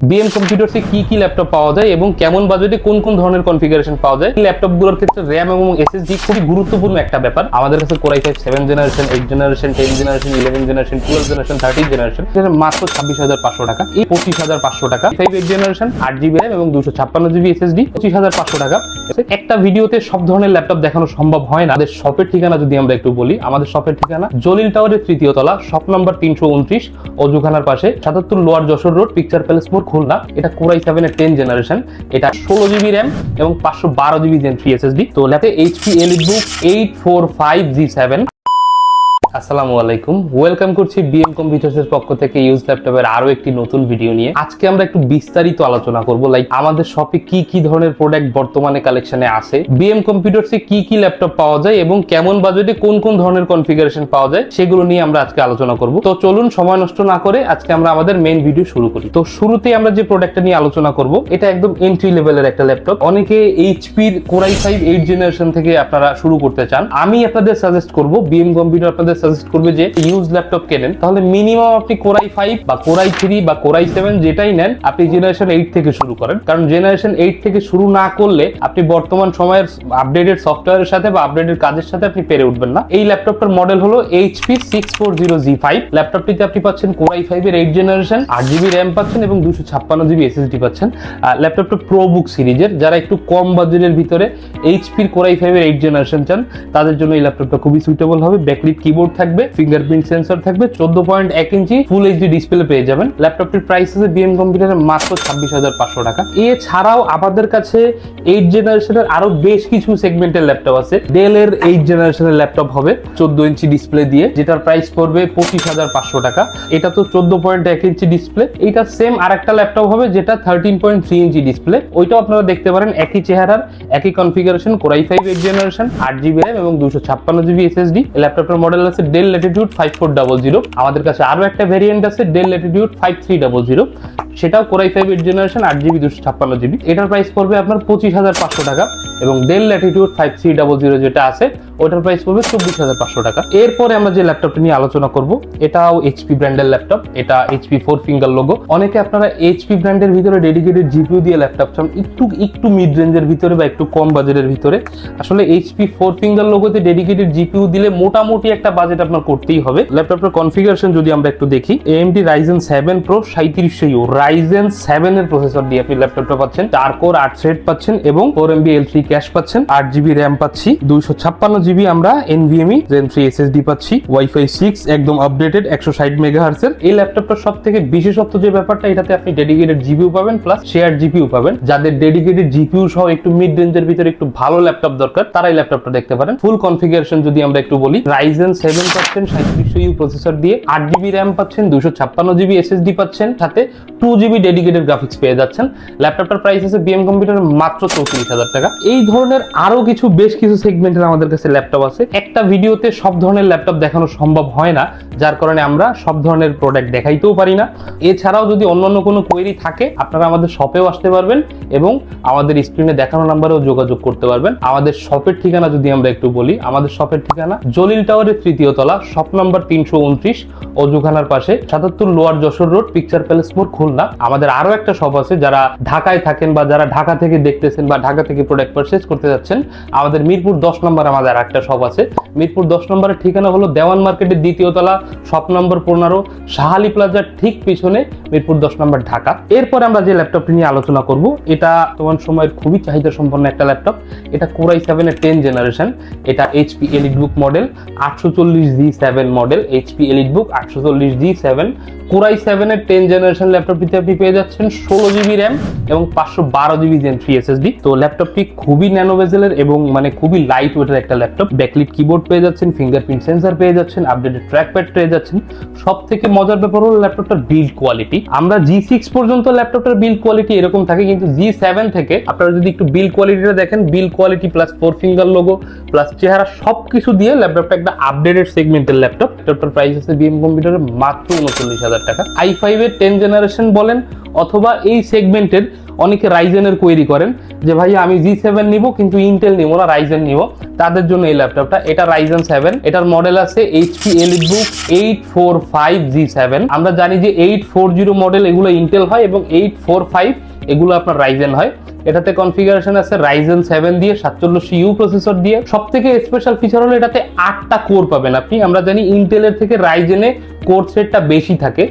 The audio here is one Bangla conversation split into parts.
বিএম কম্পিউটারসে কি ল্যাপটপ পাওয়া যায় এবং কেমন বাজেটে কোন কোন ধরনের কনফিগারেশন পাওয়া যায়। ল্যাপটপগুলোর ক্ষেত্রে র্যাম এবং এসএসডি খুবই গুরুত্বপূর্ণ একটা ব্যাপার। আমাদের কাছে core i5 7 generation, 8 generation, 10 generation, 11 generation, 12 generation, 13 generation মাত্র 26,500 টাকা। এই 25,500 টাকা 8 জেনারেশন 8GB র্যাম এবং 256GB এসএসডি 25,500 টাকা। একটা ভিডিওতে সব ধরনের ল্যাপটপ দেখানো সম্ভব হয় না। আমাদের শপের ঠিকানা যদি আমরা একটু বলি, আমাদের শপের ঠিকানা জলিল টাওয়ারের 3য় তলা, শপ নাম্বার 329, অজুখানার পাশে, 77 lower Jessore road, picture palace মোড়, খুলনা। এটা কোর i7 এর 10 জেনারেশন, এটা 16GB র্যাম এবং 512GB Gen 3 SSD। তো ল্যাপটপে HP EliteBook 845G7। আসসালামু আলাইকুম, ওয়েলকাম করছি বিএম কম্পিউটার্সের পক্ষ থেকে ইউজ ল্যাপটপের আরো একটি নতুন ভিডিও নিয়ে। আজকে আমরা একটু বিস্তারিত আলোচনা করব, লাইক আমাদের শপে কি ধরনের প্রোডাক্ট বর্তমানে কালেকশনে আছে, বিএম কম্পিউটার্সে কি ল্যাপটপ পাওয়া যায় এবং কেমন বাজেটে কোন কোন ধরনের কনফিগারেশন পাওয়া যায় সেগুলো নিয়ে আমরা আজকে আলোচনা করব। তো চলুন সময় নষ্ট না করে আজকে আমরা আমাদের মেইন ভিডিও শুরু করি। তো শুরুতে আমরা যে প্রোডাক্টটা নিয়ে আলোচনা করব, এটা একদম এন্ট্রি লেভেলের একটা ল্যাপটপ। অনেকে এইচপির কোর i5 8 জেনারেশন থেকে আপনারা শুরু করতে চান। আমি আপনাদের সাজেস্ট করব, বিএম কম্পিউটার আপনাদের সাজেস্ট করবে যে ইউজ ল্যাপটপ কেনেন, তাহলে মিনিমাম আপনি কোর i5 বা কোর i3 বা কোর i7 যেটাই নেন, আপনি জেনারেশন 8 থেকে শুরু করেন। কারণ জেনারেশন 8 থেকে শুরু না করলে আপনি বর্তমান সময়ের আপডেটেড সফটওয়্যারের সাথে বা আপডেটেড কাজের সাথে আপনি পেরে উঠবেন না। এই ল্যাপটপটার মডেল হলো HP 640G5। ল্যাপটপটিতে আপনি পাচ্ছেন কোর i5 এর 8 জেনারেশন, 8GB র্যাম পাচ্ছেন এবং 256GB SSD পাচ্ছেন। ল্যাপটপটা প্রো বুক সিরিজের। যারা একটু কম বাজেটের ভিতরে এইচপির কোর i5 এর 8 জেনারেশন চান, তাদের জন্য এই ল্যাপটপটা খুবই সুইটেবল হবে। ব্যাকলিট কিবোর্ড থাকবে, ফিঙ্গারপ্রিন্ট সেন্সর থাকবে, 14.1 ইঞ্চি ফুল এইচডি ডিসপ্লে পেয়ে যাবেন। ল্যাপটপটির প্রাইস আছে বিএম কম্পিউটারের মাত্র 26,500 টাকা। এছাড়াও আমাদের কাছে 8 জেনারেশনের আরো বেশ কিছু সেগমেন্টের ল্যাপটপ আছে। ডেল এর 8 জেনারেশনের ল্যাপটপ হবে 14 ইঞ্চি ডিসপ্লে দিয়ে, যেটার প্রাইস পড়বে 25,500 টাকা। এটা তো 14.1 ইঞ্চি ডিসপ্লে। এটা সেম আরেকটা ল্যাপটপ হবে যেটা 13.3 ইঞ্চি ডিসপ্লে। ওইটাও আপনারা দেখতে পারেন, একই চেহারার, একই configuration, core i5 8 generation, 8GB RAM এবং 256GB SSD। ল্যাপটপের মডেল আছে ডেল ল্যাটিটিউড 5400। আমাদের কাছে আরো একটা ভেরিয়েন্ট আছে ডেল ল্যাটিটিউড 5300, সেটাও core i5 8 generation, 8GB 256GB। এটার প্রাইস পড়বে আপনার 25,500 টাকা। এবং ডেল ল্যাটিটিউড 5300 যেটা আছে, ওটার প্রাইস পড়বে 24,500 টাকা। এরপরে আমরা যে ল্যাপটপটা নিয়ে আলোচনা করব, এটাও এইচপি ব্র্যান্ডের ল্যাপটপ। এটা এইচপি 4 ফিঙ্গার লোগো। অনেকে আপনারা এইচপি ব্র্যান্ডের ভিতরে ডেডিকেটেড জিপিইউ দিয়ে ল্যাপটপ চান, একটু মিড রেঞ্জের ভিতরে বা একটু কম বাজেটের ভিতরে। আসলে এইচপি 4 ফিঙ্গার লোগোতে ডেডিকেটেড জিপিইউ দিলে মোটামুটি একটা বাজেট আপনার করতেই হবে। ল্যাপটপের কনফিগারেশন যদি আমরা একটু দেখি, AMD Ryzen 7 Pro 3700U Ryzen 7 এর প্রসেসর দিয়ে আপনি ল্যাপটপটা পাচ্ছেন। 4 কোর 8 থ্রেড পাচ্ছেন এবং 4MB L3 ক্যাশ পাচ্ছেন, 8GB র্যাম পাচ্ছি, 256GB আমরা NVMe Gen 3 SSD পাচ্ছি, Wi-Fi 6 একদম আপডেটেড 160 MHz এর। এই ল্যাপটপটার সবথেকে বিশেষত্ব যে ব্যাপারটা, এটাতে আপনি ডেডিকেটেড জিপিইউ পাবেন প্লাস শেয়ার জিপিইউ পাবেন। যাদের ডেডিকেটেড জিপিইউ সহ একটু মিড রেঞ্জের ভিতরে একটু ভালো ল্যাপটপ দরকার, তারা এই ল্যাপটপটা দেখতে পারেন। ফুল কনফিগারেশন যদি আমরা একটু বলি, Ryzen 7 পাচ্ছেন 3700U প্রসেসর দিয়ে, 8GB র্যাম পাচ্ছেন, 256GB SSD পাচ্ছেন, সাথে 2GB ডেডিকেটেড গ্রাফিক্স পেয়ে যাচ্ছেন। ল্যাপটপটার প্রাইস আছে বিএম কম্পিউটারের মাত্র 34,000 টাকা। এই ধরনের আরো বেশ কিছু সেগমেন্টের আমাদের কাছে ল্যাপটপ আছে। একটা ভিডিওতে সব ধরনের ল্যাপটপ দেখানো সম্ভব হয় না, যার কারণে আমরা সব ধরনের প্রোডাক্ট দেখাইতেও পারি না। এছাড়াও যদি অন্যান্য কোনো কোয়েরি থাকে, আপনারা আমাদের শপেও আসতে পারবেন এবং আমাদের স্ক্রিনে দেখানো নাম্বারেও যোগাযোগ করতে পারবেন। আমাদের শপের ঠিকানা যদি আমরা একটু বলি, আমাদের শপের ঠিকানা জলিল টাওয়ারের 3য় তলা, শপ নাম্বার 329, অজুখানার পাশে, 77 lower Jessore road, picture palace মোড়, খুলনা। আমাদের আরো একটা শপ আছে, যারা ঢাকায় থাকেন বা যারা ঢাকা থেকে দেখতেছেন বা ঢাকা থেকে প্রোডাক্ট পারচেজ করতে যাচ্ছেন, আমাদের মিরপুর 10 নম্বর আমাদের একটা শপ আছে। মিরপুর 10 নম্বরের ঠিকানা হলো দেওয়ান মার্কেটের 2য় তলা, শপ নম্বর 15, শাহালি প্লাজার ঠিক পিছনে, মিরপুর 10 নম্বর, ঢাকা। এরপর আমরা যে ল্যাপটপটি নিয়ে আলোচনা করব, এটা বর্তমান সময়ের খুবই চাহিদা সম্পন্ন একটা ল্যাপটপ। এটা কোর i7 এর 10 জেনারেশন। এটা HP EliteBook model 840G7 model, HP EliteBook 840G7। Core i7 এর 10 জেনারেশন ল্যাপটপটিতে আপনি পেয়ে যাচ্ছেন 16GB র্যাম এবং 512GB Gen 3 SSD। তো ল্যাপটপটি খুবই ন্যানো বেজেলের এবং খুবই লাইট ওয়েটের একটা ল্যাপটপ। ব্যাকলিট কিবোর্ড পেয়ে যাচ্ছেন, ফিঙ্গারপ্রিন্ট সেন্সর পেয়ে যাচ্ছেন, আপডেটেড ট্র্যাকপ্যাড পেয়ে যাচ্ছেন। সব থেকে মজার ব্যাপার হলো ল্যাপটপটার বিল্ড কোয়ালিটি। আমরা G6 পর্যন্ত ল্যাপটপটার বিল্ড কোয়ালিটি এরকম থাকে, কিন্তু G7 থেকে আপনারা যদি একটু বিল্ড কোয়ালিটিটা দেখেন, build quality plus 4 finger logo plus চেহারা সবকিছু দিয়ে ল্যাপটপটা একটা আপডেটেড সেগমেন্টের ল্যাপটপ। ল্যাপটপটার প্রাইস আছে বিএম কম্পিউটারের মাত্র 39,000 টাকা। i5 এর 10 জেনারেশন বলেন অথবা এই সেগমেন্টের অনেকে রাইজেনের কোয়েরি করেন যে ভাই আমি G7 নিব কিন্তু ইন্টেল নিব না, রাইজেন নিব, তাদের জন্য এই ল্যাপটপটা। এটা রাইজেন 7, এটার মডেল আছে HP EliteBook 845G7। আমরা জানি যে 840 মডেল এগুলো ইন্টেল হয় এবং 845 এগুলো আপনার রাইজেন হয়। এটাতে কনফিগারেশন আছে রাইজেন 7 দিয়ে 47U প্রসেসর দিয়ে। সবথেকে স্পেশাল ফিচার হলো এটাতে 8টা কোর পাবেন আপনি। আমরা জানি ইন্টেলের থেকে রাইজেনে কোর সেটটা বেশি থাকে।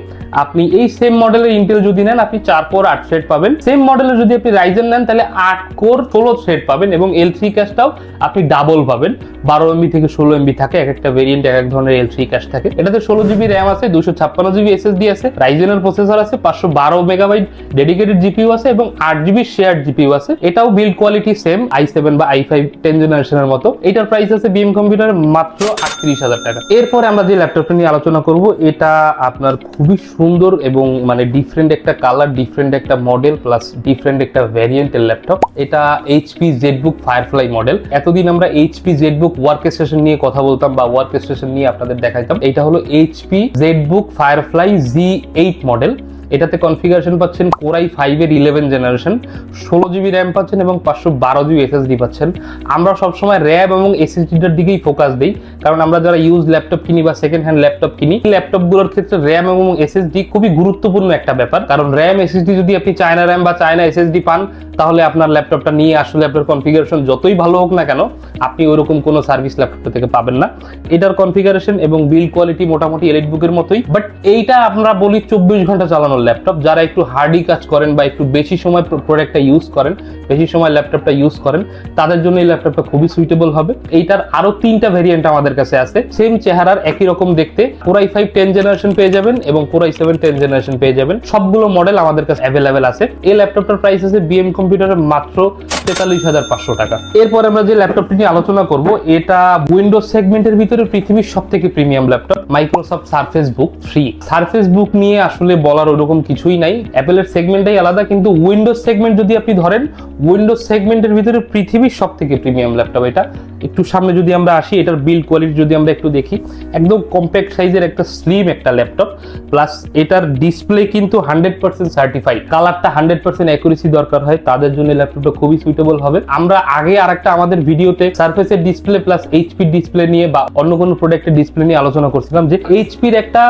আপনি এই সেম মডেলের ইন্টেল যদি নেন আপনি 4 কোর 8 থ্রেড পাবেন। সেম মডেলের যদি আপনি রাইজেন নেন তাহলে 8 কোর 16 থ্রেড পাবেন এবং L3 ক্যাশটাও আপনি ডাবল পাবেন। 12 MB থেকে 16 MB থাকে, এক একটা ভেরিয়েন্ট এক এক ধরনের L3 ক্যাশ থাকে। এটাতে 16GB RAM আছে, 256GB SSD আছে, রাইজেনের প্রসেসর আছে, 512 MB ডেডিকেটেড GPU আছে এবং 8GB শেয়ার্ড GPU আছে। এটাও বিল্ড কোয়ালিটি সেম i7 বা i5 10 জেনারেশনের মতো। এটার প্রাইস আছে বিএম কম্পিউটারে মাত্র 38,000 টাকা। এরপরে আমরা যে ল্যাপটপটা নিয়ে আলোচনা করব এটা আপনার খুবই সুন্দর এবং মানে ডিফারেন্ট একটা কালার, ডিফারেন্ট একটা মডেল প্লাস ডিফারেন্ট একটা ভ্যারিয়েন্টের ল্যাপটপ। এটা HP ZBook Firefly মডেল। এতদিন আমরা HP ZBook ওয়ার্ক স্টেশন নিয়ে কথা বলতাম বা ওয়ার্ক স্টেশন নিয়ে আপনাদের দেখাইতাম। এটা হলো HP ZBook Firefly Z8 model. এটাতে কনফিগারেশন পাচ্ছেন Core i5 এর 11 জেনারেশন, 16GB RAM পাচ্ছেন এবং 512GB SSD পাচ্ছেন। আমরা সবসময় RAM এবং SSDটার দিকেই ফোকাস দিই, কারণ আমরা যারা ইউজ ল্যাপটপ কিনি বা সেকেন্ড হ্যান্ড ল্যাপটপ কিনি, ল্যাপটপগুলোর ক্ষেত্রে RAM এবং SSD খুবই গুরুত্বপূর্ণ একটা ব্যাপার। কারণ RAM SSD যদি আপনি চায়না RAM বা চায়না SSD পান তাহলে আপনার ল্যাপটপটা নিয়ে আসলে আপনার কনফিগারেশন যতই ভালো হোক না কেন আপনি ওইরকম কোনো সার্ভিস ল্যাপটপ থেকে পাবেন না। এটার কনফিগারেশন এবং বিল্ড কোয়ালিটি মোটামুটি EliteBook-এর মতোই, বাট এইটা আমরা বলি 24 ঘন্টা চালানোর ল্যাপটপ। যারা একটু হার্ডি কাজ করেন বা একটু বেশি সময় প্রোডাক্টটা ইউজ করেন, বেশি সময় ল্যাপটপটা ইউজ করেন, তাদের জন্য এই ল্যাপটপটা খুবই সুইটেবল হবে। এইটার আরো 3টা ভেরিয়েন্ট আমাদের কাছে আছে, সেম চেহারার একই রকম দেখতে। Core i5 10 জেনারেশন পেয়ে যাবেন এবং Core i7 10 জেনারেশন পেয়ে যাবেন। সবগুলো মডেল আমাদের কাছে অ্যাভেলেবেল আছে। এই ল্যাপটপটার প্রাইস আছে বিএম কম্পিউটারের মাত্র 43,500 টাকা। এরপর আমরা যে ল্যাপটপটি নিয়ে আলোচনা করব এটা উইন্ডোজ সেগমেন্টের ভিতরে পৃথিবীর সবথেকে প্রিমিয়াম ল্যাপটপ, মাইক্রোসফট সারফেস বুক 3। সারফেস বুক নিয়ে আসলে বলার ওরকম কিছুই নাই, অ্যাপেলের সেগমেন্টটাই আলাদা, কিন্তু উইন্ডোজ সেগমেন্ট যদি আপনি ধরেন উইন্ডোজ সেগমেন্টের ভিতরে পৃথিবীর সবথেকে প্রিমিয়াম ল্যাপটপ এটা। একটু সামনে যদি আমরা আসি, এটার বিল্ড কোয়ালিটি যদি আমরা একটু দেখি, একদম কম্প্যাক্ট সাইজের একটা স্লিম একটা ল্যাপটপ, প্লাস এটার ডিসপ্লে কিন্তু 100% সার্টিফাইড। কালারটা 100% অ্যাকুরেসি দরকার হয়, তাদের জন্য ল্যাপটপটা খুবই সুইটেবল হবে। আমরা আগে আরেকটা আমাদের ভিডিওতে সারফেসের ডিসপ্লে প্লাস এইচপির ডিসপ্লে নিয়ে বা অন্য কোনো প্রোডাক্টের ডিসপ্লে নিয়ে আলোচনা করছিলাম যে এইচপির একটা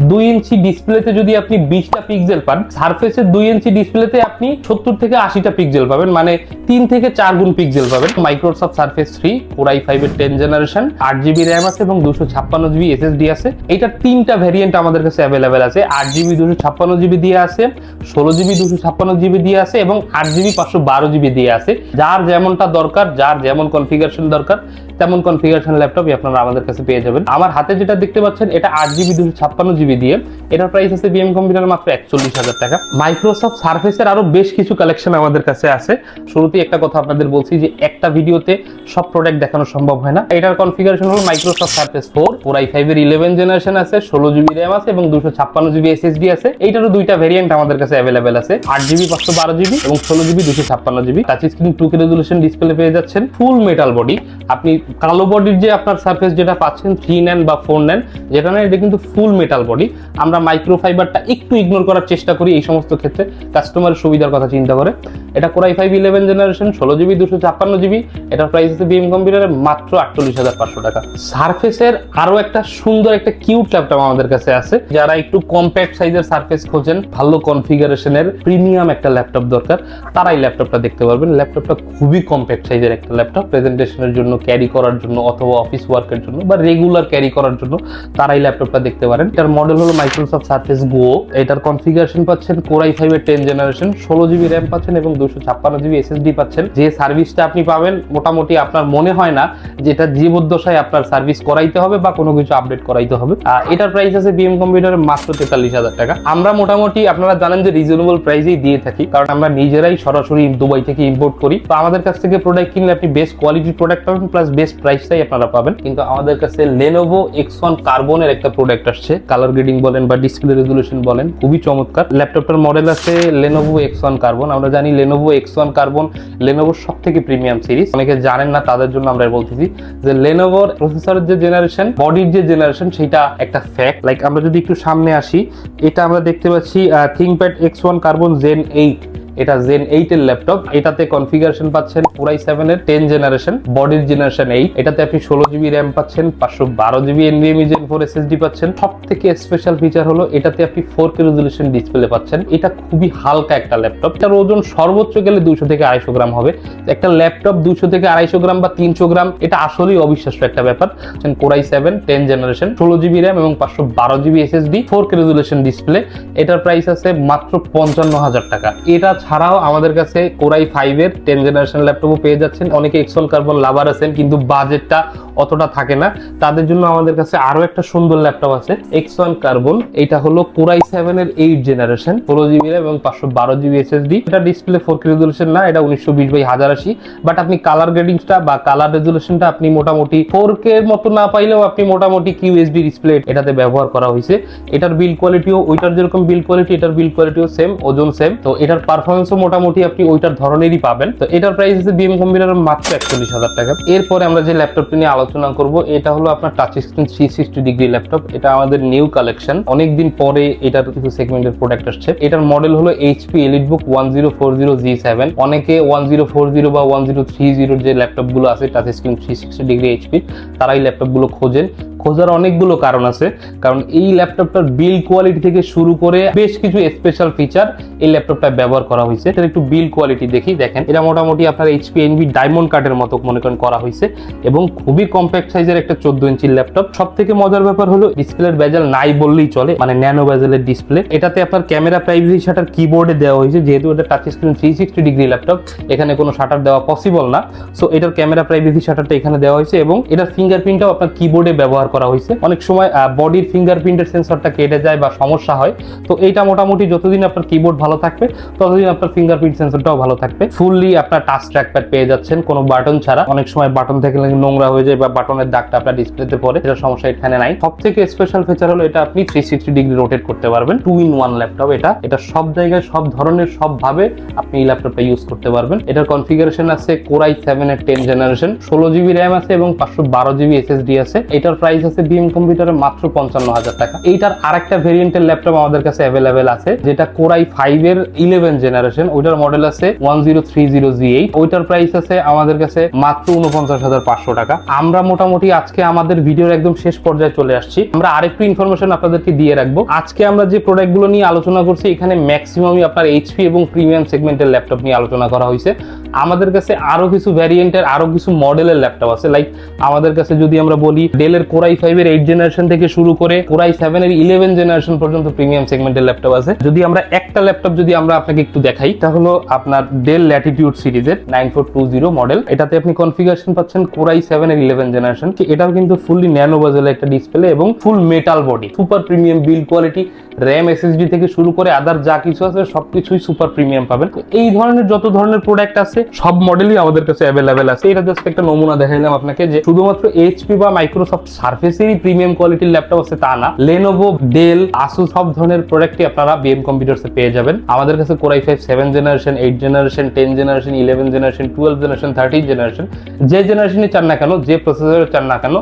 2 ইঞ্চি ডিসপ্লেতে যদি আপনি 20টা পিক্সেল পান, সারফেসের 2 ইঞ্চি ডিসপ্লেতে আপনি 70 থেকে 80টা পিক্সেল পাবেন, মানে 3 থেকে 4 গুণ পিক্সেল পাবেন। মাইক্রোসফট সারফেস 3 Core i5 এর 10 জেনারেশন, 8GB RAM আছে এবং 256GB SSD আছে। এটা 3টা ভেরিয়েন্ট আমাদের কাছে অ্যাভেলেবেল আছে। 8GB 256GB দিয়ে আছে, 16GB 256GB দিয়ে আছে এবং 8GB 512GB দিয়ে আছে। যার যেমনটা দরকার, যার যেমন কনফিগারেশন দরকার তেমন কনফিগারেশন ল্যাপটপই আপনারা আমাদের কাছে পেয়ে যাবেন। আমার হাতে যেটা দেখতে পাচ্ছেন এটা 8GB 256GB দিয়ে। এটার প্রাইস আছে বিএম কম্পিউটার মাত্র 41,000 টাকা। মাইক্রোসফট সারফেসের আরো বেশ কিছু কালেকশন আমাদের কাছে আছে। শুরুতেই একটা কথা আপনাদের বলছি যে একটা ভিডিওতে সব প্রোডাক্ট দেখানো সম্ভব হয় না। এটার কনফিগারেশন হলো মাইক্রোসফট সারফেস 4, Core i5 এর 11 জেনারেশন আছে, 16GB RAM আছে এবং 256GB SSD আছে। এইটারও 2টা ভেরিয়েন্ট আমাদের কাছে অ্যাভেলেবেল আছে, 8GB 512GB এবং 16GB 256GB। Touch screen 2K resolution display পেয়ে যাচ্ছেন, ফুল মেটাল বডি। আপনি কালো বডির যে আপনার সারফেস যেটা পাচ্ছেন 3 নেন বা 4 নেন, যেটা না এটা কিন্তু ফুল মেটাল বডি। আমরা মাইক্রোফাইবারটা একটু ইগনোর করার চেষ্টা করি এই সমস্ত ক্ষেত্রে, কাস্টমারের সুবিধার কথা চিন্তা করে। এটা Core i5 11 generation, 16GB 256GB। এটার প্রাইস আছে বিএম কম্পিউটারে মাত্র 48,500 টাকা। সারফেসের আরো একটা সুন্দর একটা কিউট ল্যাপটপ আমাদের কাছে আছে। যারা একটু কম্প্যাক্ট সাইজের সারফেস খোঁজেন, ভালো কনফিগারেশনের প্রিমিয়াম একটা ল্যাপটপ দরকার, তারা এই ল্যাপটপটা দেখতে পারবেন। ল্যাপটপটা খুবই কম্প্যাক্ট সাইজের একটা ল্যাপটপ, প্রেজেন্টেশনের জন্য, ক্যারি করার জন্য অথবা অফিস ওয়ার্কের জন্য বা রেগুলার ক্যারি করার জন্য তারা এই ল্যাপটপটা দেখতে পারেন। এটার মডেল হলো মাইক্রোসফট সারফেস গো। এটার কনফিগারেশন পাচ্ছেন Core i5 এর 10 জেনারেশন, 16GB RAM পাচ্ছেন এবং 256GB SSD পাচ্ছেন। যে সার্ভিসটা আপনি পাবেন মোটামুটি আপনার মনে হয় না যে এটা জীবদ্দশায় আপনার সার্ভিস করাইতে হবে বা কোনো কিছু আপডেট করাইতে হবে। এটার প্রাইস আছে বিএম কম্পিউটারে মাত্র 43,000 টাকা। আমরা মোটামুটি আপনারা জানেন যে রিজনেবল প্রাইসেই দিয়ে থাকি, কারণ আমরা নিজেরাই সরাসরি দুবাই থেকে ইম্পোর্ট করি। তো আমাদের কাছ থেকে প্রোডাক্ট কিনলে আপনি বেস্ট কোয়ালিটির প্রোডাক্ট পাবেন প্লাস বেস্ট প্রাইসটাই আপনারা পাবেন। কিন্তু আমাদের কাছে Lenovo X1 কার্বনের একটা প্রোডাক্ট আসছে, কালার গ্রেডিং বলেন বা ডিসপ্লে রেজোলিউশন বলেন, খুবই চমৎকার। ল্যাপটপটার মডেল আছে Lenovo X1 কার্বন। আমরা জানি Lenovo X1 কার্বন Lenovoর সবথেকে প্রিমিয়াম সিরিজ। অনেকে জানেন না, তাদের জন্য আমরা বলতেছি যে Lenovoর প্রসেসরের যে জেনারেশন, বডির যে জেনারেশন, সেটা একটা ফ্যাক্ট। লাইক আমরা যদি একটু সামনে আসি, এটা আমরা দেখতে পাচ্ছি ThinkPad X1 কার্বন Gen 8। এটা জেন 8 এর ল্যাপটপ। এটাতে কনফিগারেশন পাচ্ছেন Core i7 এর 10 জেনারেশন, বডির জেনারেশন 8। এটাতে আপনি 16GB RAM পাচ্ছেন, 512GB NVMe Gen 4 SSD পাচ্ছেন। সবথেকে স্পেশাল ফিচার হলো এটাতে আপনি 4K রেজোলিউশন ডিসপ্লে পাচ্ছেন। এটা খুবই হালকা একটা ল্যাপটপ। এটার ওজন সর্বোচ্চ গেলে 200 থেকে 250 গ্রাম হবে। একটা ল্যাপটপ 200 থেকে 250 গ্রাম বা 300 গ্রাম, এটা আসলেই অবিশ্বাস্য একটা ব্যাপার। Core i7 10 generation, 16GB RAM এবং 512GB SSD, 4K resolution display. এটার প্রাইস আছে মাত্র 55,000 টাকা। এটা ছাড়াও আমাদের কাছে Core i5 এর 10 জেনারেশন ল্যাপটপও পেয়ে যাচ্ছেন। অনেকে এক্সন কার্বন লাভার আছেন কিন্তু বাজেটটা অতটা থাকে না, তাদের জন্য আমাদের কাছে আরো একটা সুন্দর ল্যাপটপ আছে এক্সন কার্বন। এটা হলো Core i7 এর 8 জেনারেশন, 16GB RAM এবং 512GB SSD। এটা ডিসপ্লে 4K রেজোলিউশন না, এটা 1920x1080, বাট আপনি কালার গ্রেডিংসটা বা কালার রেজোলিউশনটা আপনি মোটামুটি 4K এর মতো না পাইলেও আপনি মোটামুটি QHD ডিসপ্লে এটাতে ব্যবহার করা হয়েছে। এটার বিল্ড কোয়ালিটিও ওইটার যেরকম বিল্ড কোয়ালিটি, এটার বিল্ড কোয়ালিটিও সেম, ওজন সেম। তো এটার পারফরমেন্সও মোটামুটি আপনি ওইটার ধরনেরই পাবেন। তো এটার প্রাইস আছে বিএম কম্পিউটারের মাত্র 41,000 টাকা। এরপরে আমরা যে ল্যাপটপটি নিয়ে আলোচনা করব, এটা হলো আপনার টাচ স্ক্রিন 360 ডিগ্রি ল্যাপটপ। এটা আমাদের নিউ কালেকশন, অনেকদিন পরে এটার কিছু সেগমেন্টের প্রোডাক্ট আসছে। এটার মডেল হলো HP EliteBook 1040G7। অনেকে 1040 বা 1030 যে ল্যাপটপ গুলো আছে টাচ স্ক্রিন 360 ডিগ্রি HP, তারা এই ল্যাপটপ গুলো খোঁজার অনেকগুলো কারণ আছে। কারণ এই ল্যাপটপটার বিল্ড কোয়ালিটি থেকে শুরু করে বেশ কিছু স্পেশাল ফিচার এই ল্যাপটপটা ব্যবহার করা হয়েছে। এটার একটু বিল্ড কোয়ালিটি দেখি, দেখেন এটা মোটামুটি আপনার HP NV ডায়মন্ড কাটের মতো মনে করেন করা হয়েছে এবং খুবই কম্প্যাক্ট সাইজের একটা 14 ইঞ্চির ল্যাপটপ। সব থেকে মজার ব্যাপার হলো ডিসপ্লের বেজেল নাই বললেই চলে, মানে ন্যানো বেজেলের ডিসপ্লে। এটাতে আপনার ক্যামেরা প্রাইভেসি শাটার কিবোর্ডে দেওয়া হয়েছে, যেহেতু এটা টাচ স্ক্রিন 360 ডিগ্রি ল্যাপটপ, এখানে কোনো শাটার দেওয়া পসিবল না। সো এটার ক্যামেরা প্রাইভেসি শাটারটা এখানে দেওয়া হয়েছে এবং এটার ফিঙ্গারপ্রিন্টটাও আপনার কিবোর্ডে ব্যবহার করা হয়েছে। অনেক সময় বডির ফিঙ্গারপ্রিন্টের সেন্সরটা কেটে যায় বা সমস্যা হয়, তো এইটা মোটামুটি যতদিন আপনার কিবোর্ড ভালো থাকবে ততদিন আপনার ফিঙ্গারপ্রিন্ট সেন্সরটাও ভালো থাকবে। ফুললি আপনার টাচ ট্র্যাকপ্যাড পেয়ে যাচ্ছেন কোনো বাটন ছাড়া। অনেক সময় বাটন থেকে নোংরা হয়ে যায় বা বাটনের দাগটা আপনার ডিসপ্লেতে পড়ে, এটা সমস্যা এখানে নাই। সবথেকে স্পেশাল ফিচার হলো এটা আপনি 360 ডিগ্রি রোটেট করতে পারবেন। 2-in-1 ল্যাপটপ এটা সব জায়গায় সব ধরনের সব ভাবে আপনি এই ল্যাপটপটা ইউজ করতে পারবেন। এটার কনফিগারেশন আছে Core i7 এর 10 জেনারেশন, 16GB RAM আছে এবং 512GB SSD আছে। এটার প্রাইস আছে বিএম কম্পিউটারে মাত্র 55,000 টাকা। এইটার আরেকটা ভেরিয়েন্টের ল্যাপটপ আমাদের কাছে অ্যাভেলেবেল আছে, যেটা Core i5 এর 11 জেনারেশন। ওইটার মডেল আছে 1030G8। ওইটার প্রাইস আছে আমাদের কাছে মাত্র 49,500 টাকা। আমরা মোটামুটি আজকে আমাদের ভিডিওর একদম শেষ পর্যায়ে চলে আসছি। আমরা আরেকটু ইনফরমেশন আপনাদেরকে দিয়ে রাখবো। আজকে আমরা যে প্রোডাক্টগুলো নিয়ে আলোচনা করছি, এখানে ম্যাক্সিমামই আপনার HP এবং প্রিমিয়াম সেগমেন্টের ল্যাপটপ নিয়ে আলোচনা করা হয়েছে। আমাদের কাছে আরো কিছু ভ্যারিয়েন্টের আরো কিছু মডেলের ল্যাপটপ আছে। লাইক আমাদের কাছে যদি আমরা বলি, ডেলের Core i5 এর 8 জেনারেশন থেকে শুরু করে Core i7 এর 11 জেনারেশন পর্যন্ত প্রিমিয়াম সেগমেন্টের ল্যাপটপ আছে। যদি আমরা একটা ল্যাপটপ যদি আমরা আপনাকে একটু দেখাই, তা হলো আপনার ডেল ল্যাটিটিউড সিরিজের 9420 মডেল। এটাতে আপনি কনফিগারেশন পাচ্ছেন Core i7 এর 11 জেনারেশন। এটাও কিন্তু ফুললি ন্যানো বেজেলের একটা ডিসপ্লে এবং ফুল metal body, super premium build quality. RAM SSD থেকে শুরু করে আদার যা কিছু আছে সবকিছুই সুপার প্রিমিয়াম পাবেন। এই ধরনের যত ধরনের প্রোডাক্ট আছে সব মডেলই আমাদের কাছে অ্যাভেলেবেল আছে। এটা জাস্ট একটা নমুনা দেখাইলাম আপনাকে যে শুধুমাত্র HP বা মাইক্রোসফট সার্ফেসেরই প্রিমিয়াম কোয়ালিটির ল্যাপটপ আছে তা না। Lenovo, Dell, Asus সব ধরনের প্রোডাক্টই আপনারা বিএম কম্পিউটারসে পেয়ে যাবেন। আমাদের কাছে Core i5 7 generation, 8 generation, 10 generation, 11 generation, 12 generation, 13 generation, যে জেনারেশনই চান না কেন, যে প্রসেসরে চান না কেন,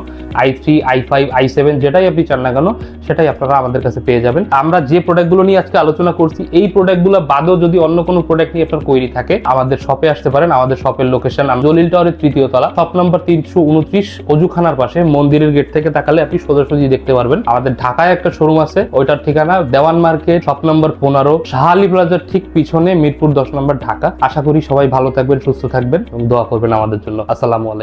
i3, i5, i7 যেটাই আপনি চান না কেন সেটাই আপনারা আমাদের কাছে পেয়ে যাবেন। আমরা যে প্রোডাক্টগুলো নিয়ে আজকে আলোচনা করছি, এই প্রোডাক্টগুলো বাদেও যদি অন্য কোনো প্রোডাক্ট নিয়ে আপনার কোয়েরি থাকে, আমাদের শপে আসতে পারেন। আমাদের শপের লোকেশন জলিল টাওয়ারের 3য় তলা, শপ নম্বর 329, অজুখানার পাশে, মন্দিরের গেট থেকে তাকালে আপনি সোজাসুজি দেখতে পারবেন। আমাদের ঢাকায় একটা শোরুম আছে, ওইটার ঠিকানা Dewan market, shop number 15, Shah Ali প্লাজার ঠিক পিছনে, মিরপুর 10 নম্বর, ঢাকা। আশা করি সবাই ভালো থাকবেন, সুস্থ থাকবেন এবং দোয়া করবেন আমাদের জন্য। আসসালামু আলাইকুম।